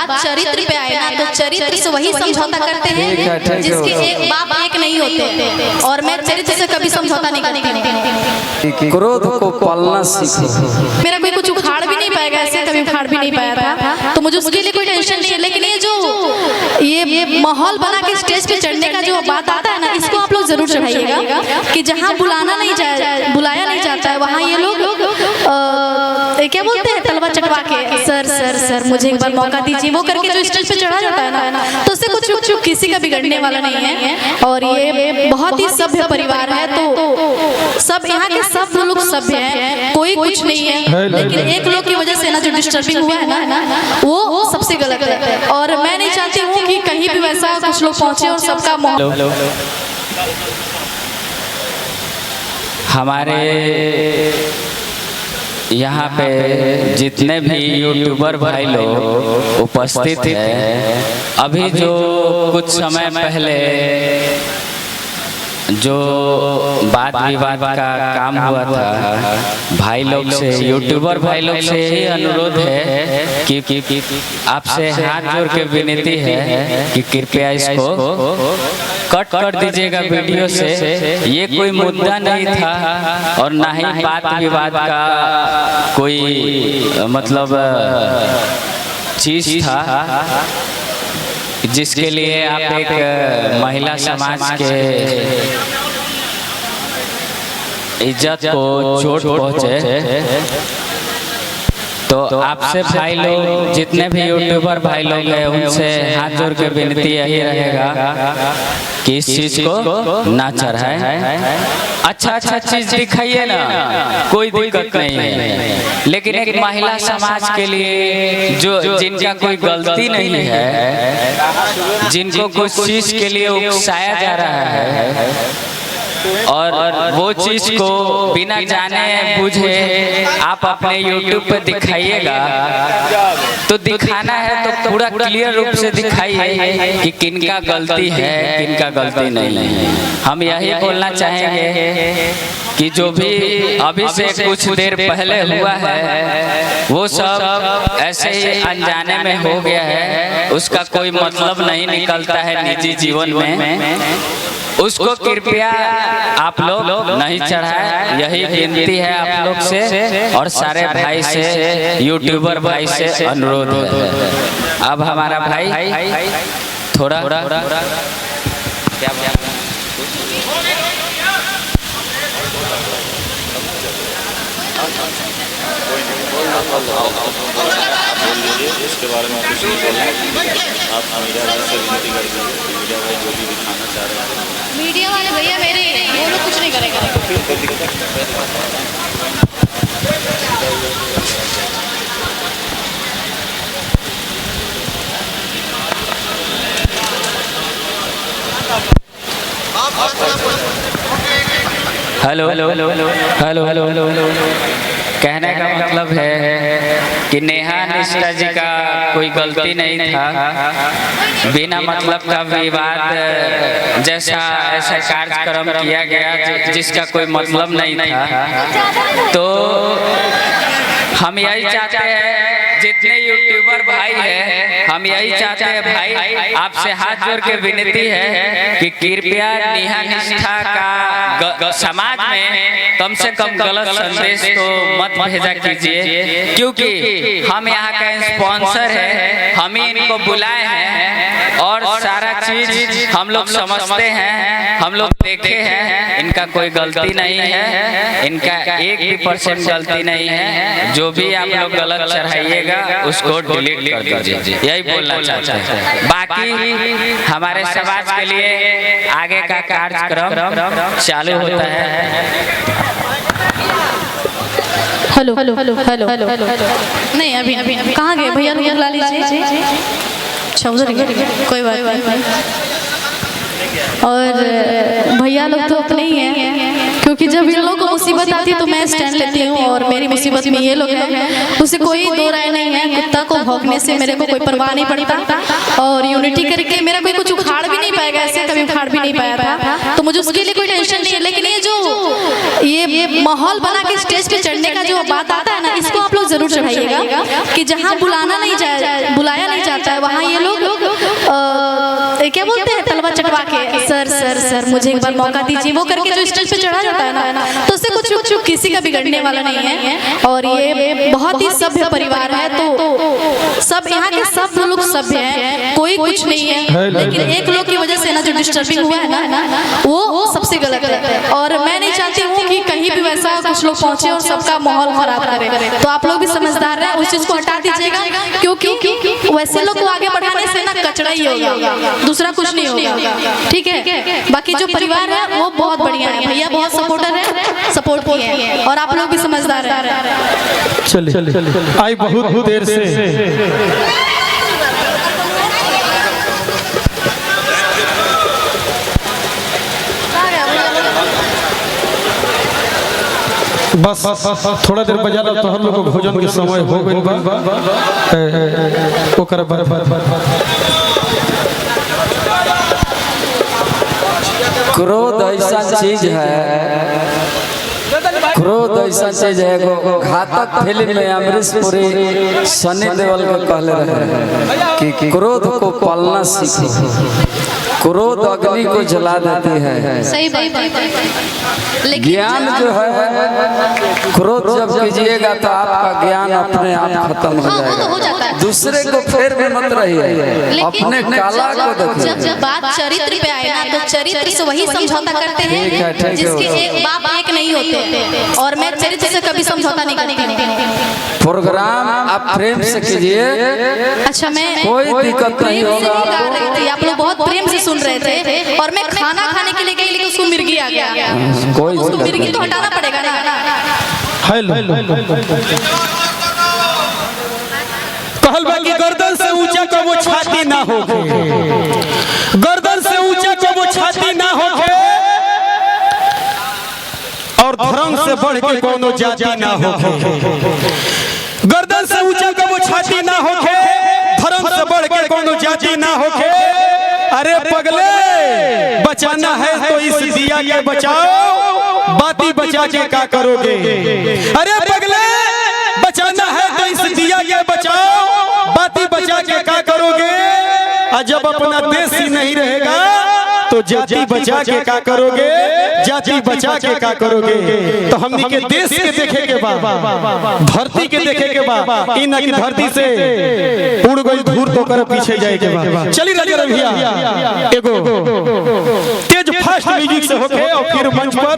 बात चरित्र पे आए ना, तो चरित्र से वही समझौता करते हैं जिसके एक बाप एक नहीं होते, और मैं चरित्र से कभी समझौता नहीं करती। क्रोध को पालना सीखो। मेरा कोई कुछ उखाड़ भी नहीं पाएगा, ऐसे कभी उखाड़ भी नहीं पाया था, तो मुझे उसके लिए कोई टेंशन नहीं है। लेकिन ये माहौल बना के स्टेज पे चढ़ने का जो बात आता है ना, इसको आप लोग जरूर चढ़ाइएगा कि जहाँ बुलाया नहीं जाता है वहाँ ये लोग क्या बोलते हैं, तलवा चटवा के सर सर सर मुझे एक बार मौका दीजिए, वो करके जो स्टेज पे चढ़ा जाता है ना, तो उससे कुछ किसी का बिगड़ने वाला नहीं है। और ये बहुत ही सभ्य परिवार है, तो सब यहाँ के सब लोग सभ्य हैं, कोई कुछ नहीं है। लेकिन एक लोग की वजह से ना जो डिस्टर्बिंग हुआ है ना, वो सबसे गलत है। और मैं नहीं चाहती हूँ कि कहीं भी वैसा कुछ लोग पहुँचे और सबका माहौल। हमारे यहाँ पे जितने भी यूट्यूबर भाई लोग उपस्थित हैं, अभी जो कुछ समय पहले जो वाद विवाद का काम हुआ था, भाई लोग से, यूट्यूबर भाई लोग से ही अनुरोध है कि आपसे हाथ जोड़ के विनती है कि कृपया इसको कट कर दीजिएगा वीडियो से। ये कोई मुद्दा नहीं था और ना ही बात विवाद का कोई मतलब चीज था जिसके लिए आप एक महिला समाज के इज्जत को चोट पहुंचे। तो आपसे भाई लोग, जितने भी यूट्यूबर भाई लोग हैं, उनसे हाथ जोड़ के विनती यही रहेगा कि इस चीज को ना चढ़ाए। अच्छा चीज दिखाइए ना, कोई दिक्कत नहीं है, लेकिन एक महिला समाज के लिए जो जिनका कोई गलती नहीं है, जिनको कुछ चीज के लिए उकसाया जा रहा है, और वो चीज को बिना जाने बुझे आप अपने YouTube पे दिखाइएगा, तो दिखाना है तो पूरा क्लियर रूप से दिखाइए कि किनका गलती है, किनका गलती नहीं है। हम यही बोलना चाहेंगे कि जो भी अभी से कुछ देर पहले हुआ है, वो सब ऐसे ही अनजाने में हो गया है, उसका कोई मतलब नहीं निकलता है निजी जीवन में। उसको कृपया आप लोग नहीं चढ़ाए, यही विनती है आप लोग से और सारे भाई से, यूट्यूबर भाई से अनुरोध है। अब हमारा भाई थोड़ा क्या इसके बारे में कुछ नहीं बोलना। आप मीडिया वाले से विनती कर दीजिए, मीडिया वाले जो भी दिखाना चाह रहे हैं, मीडिया वाले भैया मेरे, वो लोग कुछ नहीं करेगा। Hello hello hello hello hello कहने का मतलब है कि नेहा निष्ठा जी का कोई गलती नहीं था। बिना मतलब का विवाद जैसा ऐसा कार्यक्रम किया गया जिसका कोई मतलब नहीं था। तो हम यही चाहते हैं, जितने यूट्यूबर भाई हैं, हम यही चाहते हैं भाई, आपसे हाथ जोड़ के विनती है कि कृपया नेहा निष्ठा का समाज में कम से कम गलत संदेश तो मत भेजा कीजिए, क्योंकि हम यहाँ का स्पॉन्सर है, हम ही इनको बुलाए हैं और सारा चीज हम लोग समझते हैं, हम लोग देखे हैं, इनका कोई गलती नहीं है, इनका 1% गलती नहीं है। जो भी आप लोग गलत चढ़ाइएगा उसको डिलीट कर दीजिए, यही बोलना चाहते हैं। बाकी हमारे समाज के लिए आगे का कार्यक्रम चालू होता है। Hello hello hello hello hello नहीं, अभी कहाँ गए भैया, बुला लीजिए। कोई बात नहीं, और भैया लोग तो अपने ही हैं। क्योंकि जब इन लोगों को मुसीबत आती है तो मैं स्टैंड लेती हूँ, और मेरी मुसीबत में ये लोग हैं, उससे कोई दो राय नहीं है। कुत्ता को भौंकने से मेरे को कोई परवाह नहीं पड़ता, और यूनिटी करके मेरा कोई कुछ उखाड़ भी नहीं पाएगा, ऐसे कभी उखाड़ भी नहीं पाया था, तो मुझे उसके लिए कोई टेंशन नहीं है। लेकिन ये माहौल बना के स्टेज पे चढ़ने का जो बात आता है ना, इसको आप लोग जरूर चढ़ाइएगा कि जहाँ बुलाया नहीं जाता है वहाँ ये लोग क्या बोलते हैं, तलवा चटवा के सर सर सर मुझे एक बार मौका दीजिए, वो करके जो स्टेज पे चढ़ा जाता है ना, तो उससे कुछ किसी का बिगड़ने वाला नहीं है। और ये बहुत ही सभ्य परिवार है, तो सब यहाँ के सब लोग सभ्य हैं, कोई कुछ नहीं है। लेकिन एक लोग की वजह से ना जो डिस्टर्बिंग हुआ है ना, वो सबसे गलत है, और मैं नहीं चाहती हूँ कि कहीं भी वैसा कुछ लोग पहुंचे और सबका माहौल खराब करे। तो आप लोग भी समझदार हैं, उस चीज को हटा दीजिएगा, क्योंकि वैसे लोग को आगे बढ़ाने से ना कचड़ा ही होगा, दूसरा कुछ नहीं होगा। ठीक है, बाकी जो परिवार है वो बहुत बढ़िया है, भैया बहुत सपोर्टर है, सपोर्ट किए हैं, और आप लोग भी समझदार हैं। चलिए आई बहुत देर से बस थोड़ा देर बजा लो, तो हम लोग को भोजन के समय हो गई बा। ओकर क्रोध ऐसा चीज है, क्रोध ऐसा चीज है, घातक फिल्म में अमरीश पुरी सनी देओल को कहले रहे कि क्रोध को पालना सीखो, क्रोध अग्नि को जला देती है। सही बात। ज्ञान जो है, क्रोध जब कीजिएगा तो आपका ज्ञान अपने आप खत्म हो जाएगा। दूसरे को फेर में मत रहिए, अपने काला को देखिए। जब बात चरित्र पे आए ना, तो चरित्र से वही समझौता करते हैं जिसके एक बाप एक नहीं होते, और मैं चरित्र से कभी समझौता नहीं करती। प्रोग्राम आप प्रेम से कीजिए। अच्छा, मैं कोई दिक्कत नहीं होगा। आप लोग बहुत प्रेम से सुन रहे थे, और मैं खाना खाने के लिए गई, लेकिन उसको मिर्गी आ गया, उसको मिर्गी तो हटाना पड़ेगा ना। कहल बा कि गर्दन से ऊंचा को वो छाती ना हो, गर्दन से ऊंचा को वो छाती ना हो, और धर्म से बढ़ के कोनो जाति ना हो। गर्दन से ऊंचा को वो छाती ना हो, धर्म से बढ़ के कोनो जाति ना हो। अरे पगले, बचाना है तो इस दिया के बचाओ, बाती बचा के क्या करोगे। अरे पगले, बचाना है तो इस दिया के बचाओ, बाती बचा के क्या करोगे। जब अपना देश ही नहीं रहेगा तो जाति बचा के क्या करोगे, जाति बचा के क्या करोगे। तो हमनी के देश के देखे के बाद, धरती के देखे के बाद, इन की धरती से उड़ गई धूल तो कर पीछे जाए के बाद। चली राजा भैया एगो तेज फास्ट म्यूजिक से होके, और फिर मंच पर